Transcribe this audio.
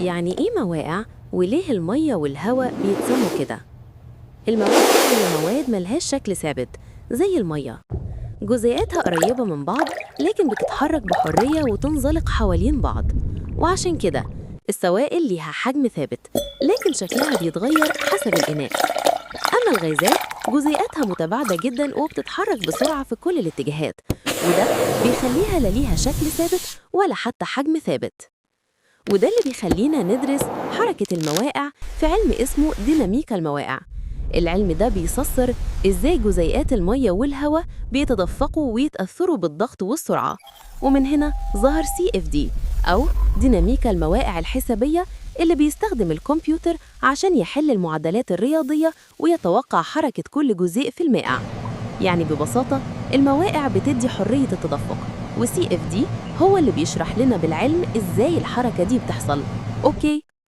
يعني إيه مواقع؟ وليه المية والهواء بيتسموا كده؟ المواقع هي مواد ملهاش شكل ثابت زي المية، جزيئاتها قريبة من بعض لكن بتتحرك بحرية وتنزلق حوالين بعض، وعشان كده السوائل ليها حجم ثابت لكن شكلها بيتغير حسب الإناء. أما الغازات جزيئاتها متباعدة جدا وبتتحرك بسرعة في كل الاتجاهات، وده بيخليها لا ليها شكل ثابت ولا حتى حجم ثابت. وده اللي بيخلينا ندرس حركة المواقع في علم اسمه ديناميكا المواقع. العلم ده بيفسر إزاي جزيئات المية والهواء بيتدفقوا ويتأثروا بالضغط والسرعة، ومن هنا ظهر CFD أو ديناميكا المواقع الحسابية، اللي بيستخدم الكمبيوتر عشان يحل المعادلات الرياضية ويتوقع حركة كل جزيء في المائع. يعني ببساطة المواقع بتدي حرية التدفق، وCFD هو اللي بيشرح لنا بالعلم إزاي الحركة دي بتحصل. أوكي؟